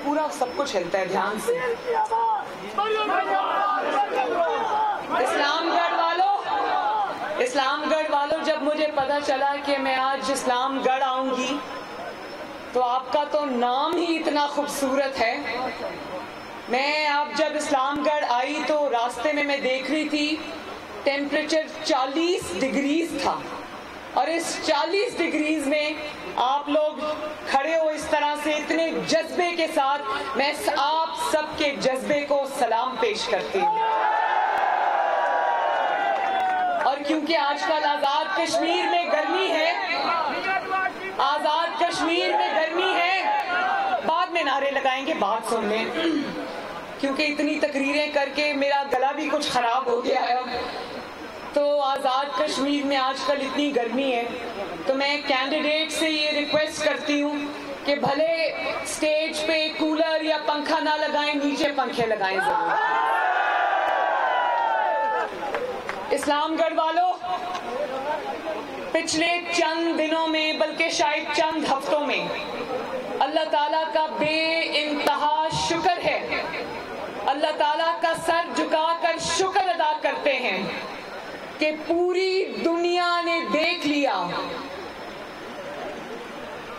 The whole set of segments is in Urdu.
پورا سب کچھ ہلتا ہے. دھیان سے. اسلام گڑھ والوں جب مجھے پتا چلا کہ میں آج اسلام گڑھ آؤں گی تو آپ کا تو نام ہی اتنا خوبصورت ہے. میں آپ جب اسلام گڑھ آئی تو راستے میں دیکھ رہی تھی ٹیمپریچر 40 ڈگریز تھا, اور اس 40 ڈگریز میں آپ لوگ کھڑے ہو اس طرح سے اتنے جذبے کے ساتھ. میں آپ سب کے جذبے کو سلام پیش کرتی ہوں. اور کیونکہ آج کل آزاد کشمیر میں گرمی ہے, آزاد کشمیر میں گرمی ہے, بعد میں نعرے لگائیں گے, بات سن لیں, کیونکہ اتنی تقریریں کر کے میرا گلا بھی کچھ خراب ہو گیا ہے. تو آزاد کشمیر میں آج کل اتنی گرمی ہے, تو میں کینڈیڈیٹ سے یہ ریکویسٹ کرتی ہوں کہ بھلے اسٹیج پہ کولر یا پنکھا نہ لگائیں, نیچے پنکھے لگائیں ضرور. اسلام گڑھ والوں, پچھلے چند دنوں میں بلکہ شاید چند ہفتوں میں اللہ تعالیٰ کا بے انتہا شکر ہے, اللہ تعالیٰ کا سر جھکا کر شکر ادا کرتے ہیں کہ پوری دنیا نے دیکھ لیا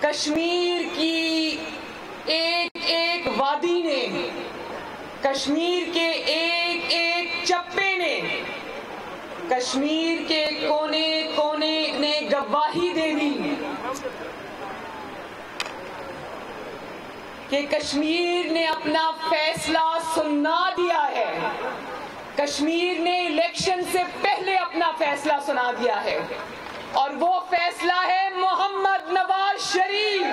کشمیر کی ایک ایک وادی نے, کشمیر کے ایک ایک چپے نے, کشمیر کے کونے کونے نے گواہی دے دی کہ کشمیر نے اپنا فیصلہ سنا دیا ہے. کشمیر نے الیکشن سے پہلے اپنا فیصلہ سنا دیا ہے, اور وہ فیصلہ ہے محمد نواز شریف,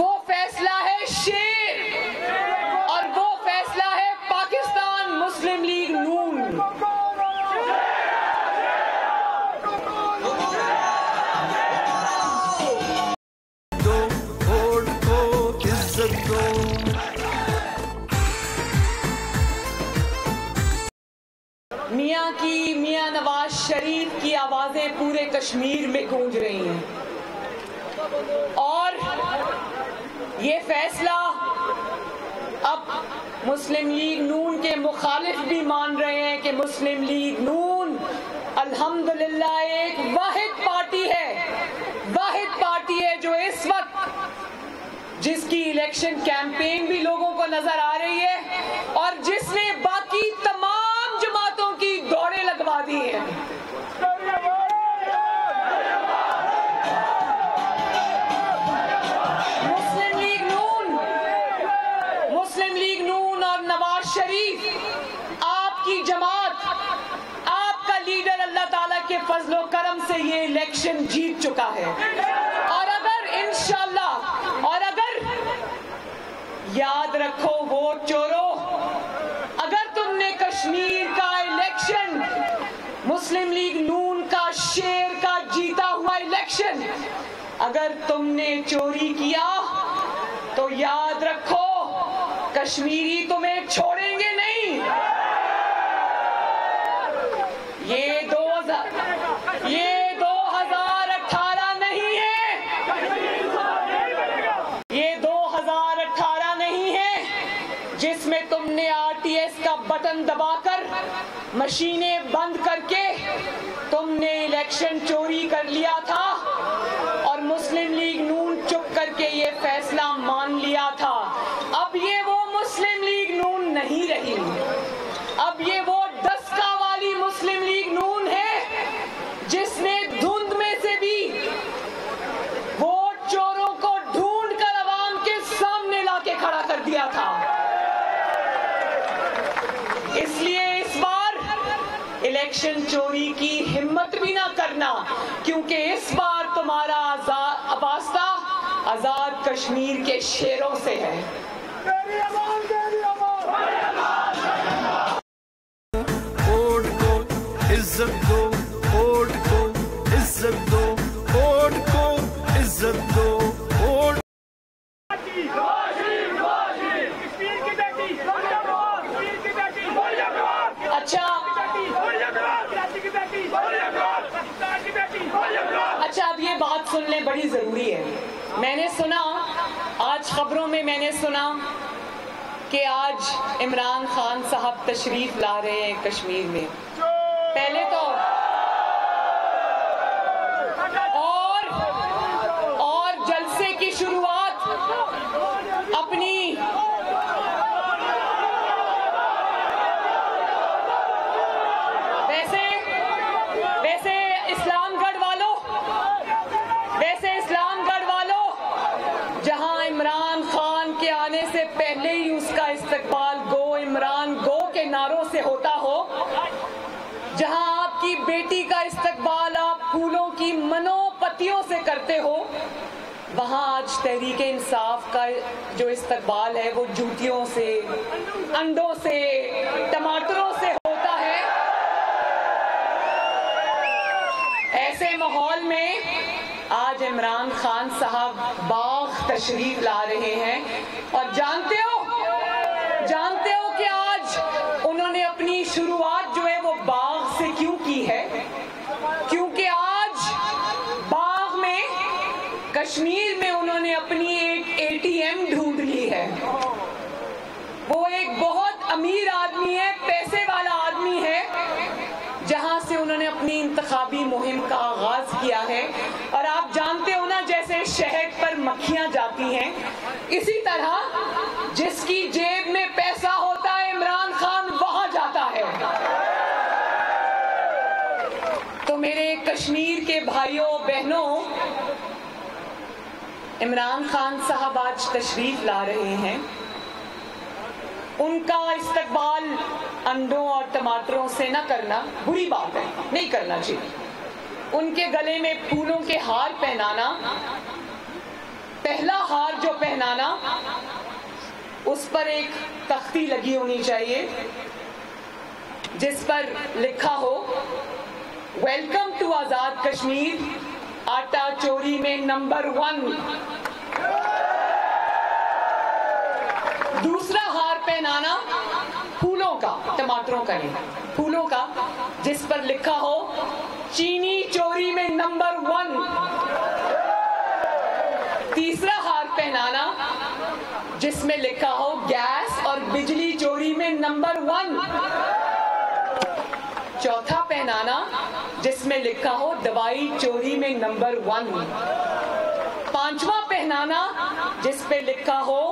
وہ فیصلہ ہے شیر, اور وہ فیصلہ ہے پاکستان مسلم لیگ نون. میاں نواز شریف کی آوازیں پورے کشمیر میں گونج رہی ہیں, اور یہ فیصلہ اب مسلم لیگ نون کے مخالف بھی مان رہے ہیں کہ مسلم لیگ نون الحمدللہ ایک واحد پارٹی ہے جو اس وقت جس کی الیکشن کیمپین بھی لوگوں کو نظر آ رہی ہے, اور جس نے باقی تمام جماعتوں کی دوڑیں لگوا دی ہیں. مسلم لیگ نون اور نواز شریف, آپ کی جماعت, آپ کا لیڈر اللہ تعالیٰ کے فضل و کرم سے یہ الیکشن جیت چکا ہے. اور اگر انشاءاللہ, اور اگر یاد رکھو ووٹ چورو, اگر تم نے کشمیر کا الیکشن, مسلم لیگ نون کا شیر کا جیتا ہوا الیکشن اگر تم نے چوری کیا تو یاد رکھو کشمیری تمہیں چھوڑیں گے نہیں. یہ 2018 نہیں ہے, یہ 2018 نہیں ہے جس میں تم نے RTS کا بٹن دبا کر, مشینیں بند کر کے تم نے الیکشن چوری کر لیا تھا, اور مسلم لیگ نون چپ کر کے یہ فیصلہ مان لیا تھا. اب یہ وہ مسلم لیگ نون نہیں رہی, اب یہ وہ ڈسکا والی مسلم لیگ نون ہے جس نے دھند میں سے بھی ووٹ چوروں کو ڈھونڈ کر عوام کے سامنے لا کے کھڑا کر دیا تھا. اس لیے اس بار الیکشن چوری کی ہمت بھی نہ کرنا, کیونکہ اس بار تمہارا واسطہ آزاد کشمیر کے شیروں سے ہے. ووٹ کو عزت دو, ووٹ کو عزت دو, ووٹ کو عزت دو, ووٹ. اچھا اب یہ بات سن لیں, بڑی ضروری ہے. میں نے سنا آج خبروں میں میں نے سنا کہ آج عمران خان صاحب تشریف لا رہے ہیں کشمیر میں. پہلے تو اور جلسے کی شروعات اپنی ویسے اسلام گڑھ والوں جہاں عمران خان کے آنے سے پہلے ہی اس کا استقبال گو عمران گو کے نعروں سے ہوتا ہو، جہاں آپ کی بیٹی کا استقبال آپ پھولوں کی منو پتیوں سے کرتے ہو، وہاں آج تحریک انصاف کا جو استقبال ہے وہ جوتیوں سے، انڈوں سے، ٹماٹروں سے ہوتا ہے. ایسے ماحول میں آج عمران خان صاحب باغ تشریف لا رہے ہیں اور جانتے ہو کہ آج انہوں نے اپنی شروعات جو ہے وہ باغ سے کیوں کی ہے؟ کیونکہ آج باغ میں کشمیر میں انہوں نے اپنی ایک ATM ڈھونڈ لی ہے. وہ ایک بہت امیر آدمی ہے، پیسے والا آدمی ہے، جہاں سے انہوں نے اپنی انتخابی مہم کا آغاز کیا ہے. اور آپ جانتے ہو نا، جیسے شہد پر مکھیاں جاتی ہیں، اسی طرح جس کی جیب میں پیسہ ہوتا ہے عمران خان وہاں جاتا ہے. تو میرے کشمیر کے بھائیوں بہنوں، عمران خان صاحب آج تشریف لا رہے ہیں. ان کا استقبال انڈوں اور ٹماٹروں سے نہ کرنا بری بات ہے، نہیں کرنا چاہیے. ان کے گلے میں پھولوں کے ہار پہنانا، پہلا ہار جو پہنانا اس پر ایک تختی لگی ہونی چاہیے جس پر لکھا ہو ویلکم ٹو آزاد کشمیر، آٹا چوری میں نمبر 1. دوسرا ہار پہنانا پھولوں کا، ٹماٹروں کا نہیں، پھولوں کا، جس پر لکھا ہو چینی چوری میں نمبر 1. تیسرا ہار پہنانا جس میں لکھا ہو گیس اور بجلی چوری میں نمبر 1. چوتھا پہنانا جس میں لکھا ہو دوائی چوری میں نمبر 1. پانچواں پہنانا جس پہ لکھا ہو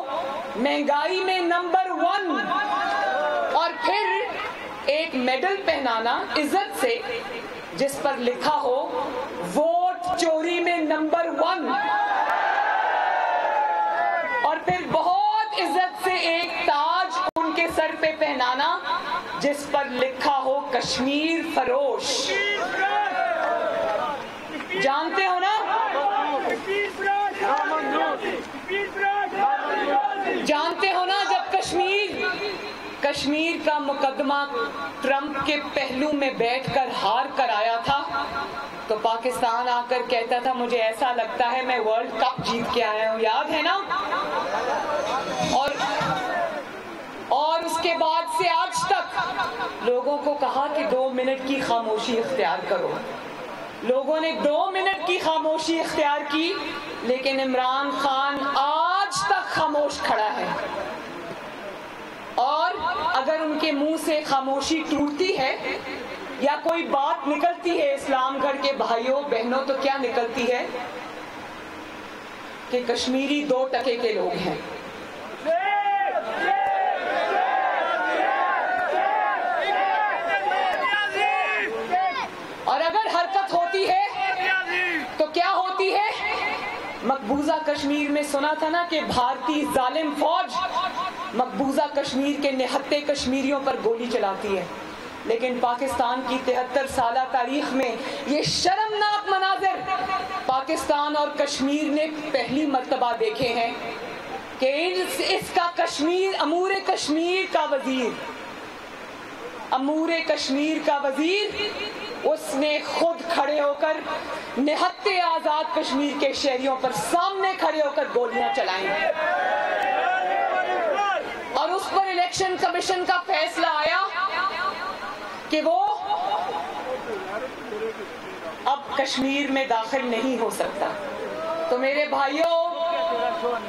مہنگائی میں نمبر 1. اور پھر ایک میڈل پہنانا عزت سے جس پر لکھا ہو ووٹ چوری میں نمبر 1. اور پھر بہت عزت سے ایک تاج ان کے سر پہ پہنانا جس پر لکھا ہو کشمیر فروش. جانتے ہو نا، جب کشمیر کا مقدمہ ٹرمپ کے پہلو میں بیٹھ کر ہار کر آیا تھا تو پاکستان آ کر کہتا تھا مجھے ایسا لگتا ہے میں ورلڈ کپ جیت کے آیا ہوں، یاد ہے نا؟ اور اس کے بعد سے آج تک لوگوں کو کہا کہ 2 منٹ کی خاموشی اختیار کرو. لوگوں نے 2 منٹ کی خاموشی اختیار کی، لیکن عمران خان آج تک خاموش کھڑا ہے. اور اگر ان کے منہ سے خاموشی ٹوٹتی ہے یا کوئی بات نکلتی ہے اسلام گڑھ کے بھائیوں بہنوں، تو کیا نکلتی ہے کہ کشمیری 2 ٹکے کے لوگ ہیں. اور اگر حرکت ہوتی ہے تو کیا ہوتی ہے؟ مقبوضہ کشمیر میں سنا تھا نا کہ بھارتی ظالم فوج مقبوضہ کشمیر کے نہتے کشمیریوں پر گولی چلاتی ہے. لیکن پاکستان کی 73 سالہ تاریخ میں یہ شرمناک مناظر پاکستان اور کشمیر نے پہلی مرتبہ دیکھے ہیں کہ اس کا امور کشمیر کا وزیر اس نے خود کھڑے ہو کر نہتے آزاد کشمیر کے شہریوں پر سامنے کھڑے ہو کر گولیاں چلائیں. اور اس پر الیکشن کمیشن کا فیصلہ آیا کہ وہ اب کشمیر میں داخل نہیں ہو سکتا. تو میرے بھائیوں،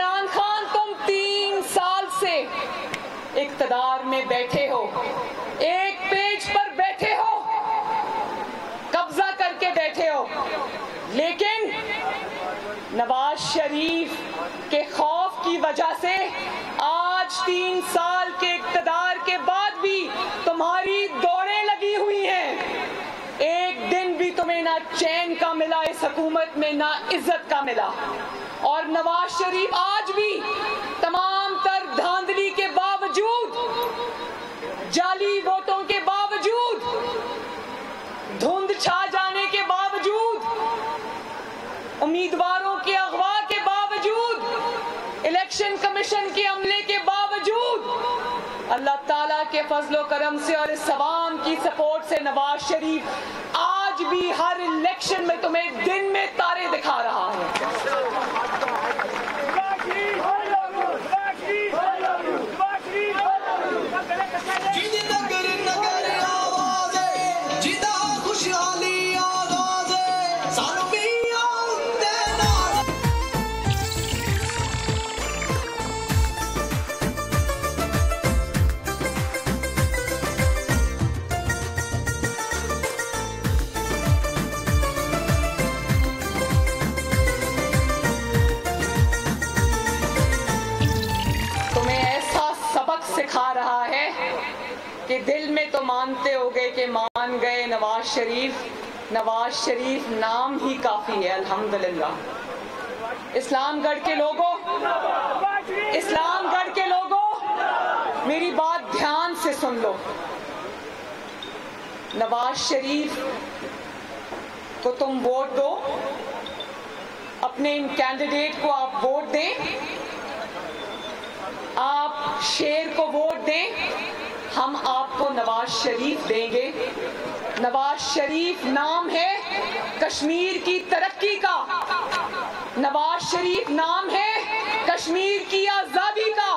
عمران خان تم 3 سال سے اقتدار میں بیٹھے ہو، ایک پیج پر بیٹھے ہو، قبضہ کر کے بیٹھے ہو، لیکن نواز شریف کے خوف کی وجہ سے آج 3 سال کے اقتدار کے بعد بھی تمہاری دوڑیں لگی ہوئی ہیں۔ ایک دن بھی تمہیں نہ چین کا ملا اس حکومت میں، نہ عزت کا ملا۔ اور نواز شریف آج بھی تمام تر دھاندلی کے باوجود، جعلی ووٹوں کے باوجود، دھند چھا جانے کے باوجود، امیدواروں کے اغوا کے باوجود، الیکشن کمیشن کے عملے کے باوجود، اللہ تعالیٰ کے فضل و کرم سے اور اس عوام کی سپورٹ سے نواز شریف آج بھی ہر الیکشن میں تمہیں دن میں تارے دکھا رہا ہے۔ سکھا رہا ہے کہ دل میں تو مانتے ہو گئے کہ مان گئے نواز شریف نام ہی کافی ہے۔ الحمدللہ اسلام گڑھ کے لوگوں میری بات دھیان سے سن لو۔ نواز شریف کو تم ووٹ دو، اپنے ان کینڈیڈیٹ کو آپ ووٹ دیں، آپ شیر کو ووٹ دیں، ہم آپ کو نواز شریف دیں گے۔ نواز شریف نام ہے کشمیر کی ترقی کا، نواز شریف نام ہے کشمیر کی آزادی کا،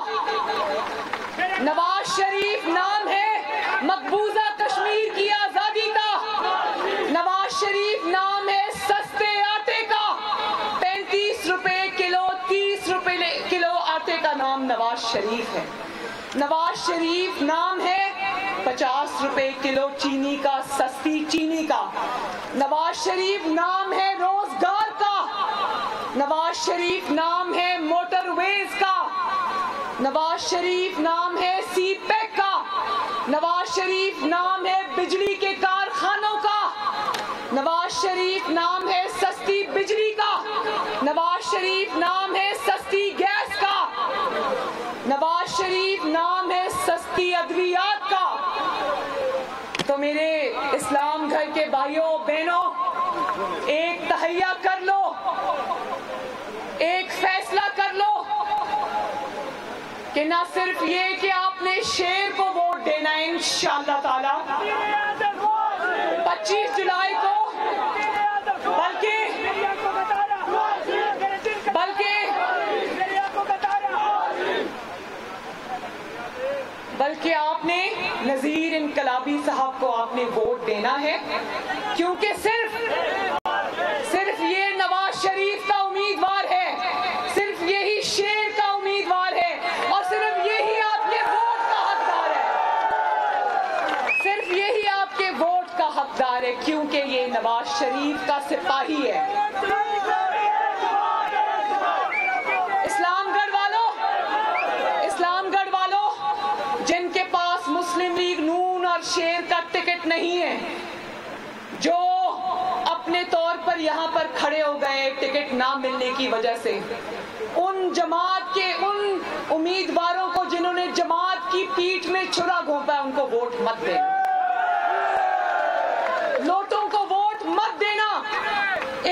نواز شریف نام ہے مقبوضہ کشمیر کی آزادی کا، نواز شریف نام ہے سستے آٹے کا، 35 روپے کلو 30 روپے کلو آٹے کا نام نواز شریف ہے۔ نواز شریف نام ہے 50 روپے کلو چینی کا، سستی چینی کا۔ نواز شریف نام ہے روزگار کا، نواز شریف نام ہے موٹر ویز کا، نواز شریف نام ہے سی پیک کا، نواز شریف نام ہے بجلی کے کارخانوں کا، نواز شریف نام ہے سستی بجلی کا، نواز شریف نام ہے سستی گیس کا، نواز شریف نام ہے سستی ادویات کا۔ تو میرے اسلام گھر کے بھائیوں بہنوں، ایک تہیہ کر لو، ایک فیصلہ کر لو کہ نہ صرف یہ کہ آپ نے شیر کو ووٹ دینا ہے انشاءاللہ تعالی 25 جولائی کو، بلکہ آپ نے نذیر انقلابی صاحب کو آپ نے ووٹ دینا ہے، کیونکہ صرف یہ نواز شریف کا امیدوار ہے، صرف یہی شیر کا امیدوار ہے، اور صرف یہی آپ کے ووٹ کا حقدار ہے، صرف یہی آپ کے ووٹ کا حقدار ہے، کیونکہ یہ نواز شریف کا سپاہی ہے۔ اسلام گڑھ والوں جن کے پاس مسلم لیگ نون اور شیر کا ٹکٹ نہیں ہے، جو اپنے طور پر یہاں پر کھڑے ہو گئے ٹکٹ نہ ملنے کی وجہ سے، ان جماعت کے ان امیدواروں کو جنہوں نے جماعت کی پیٹھ میں چھرا گھونپا ہے، ان کو ووٹ مت دینا، نوٹوں کو ووٹ مت دینا،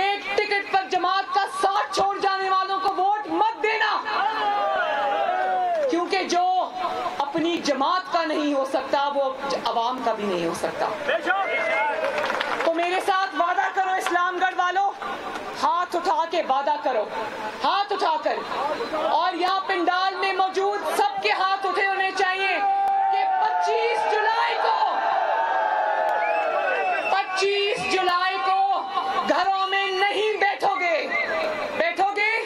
ایک ٹکٹ پر جماعت کا ساتھ چھوڑ جانے والوں کو ووٹ مت دینا، کیونکہ جو اپنی جماعت کا نہیں ہو سکتا وہ عوام کا بھی نہیں ہو سکتا۔ تو میرے ساتھ وعدہ کرو اسلام گڑھ والوں، ہاتھ اٹھا کے وعدہ کرو، ہاتھ اٹھا کر، اور یہاں پنڈال میں موجود سب کے ہاتھ اٹھے ہونے چاہیے کہ 25 جولائی کو گھروں میں نہیں بیٹھو گے، 25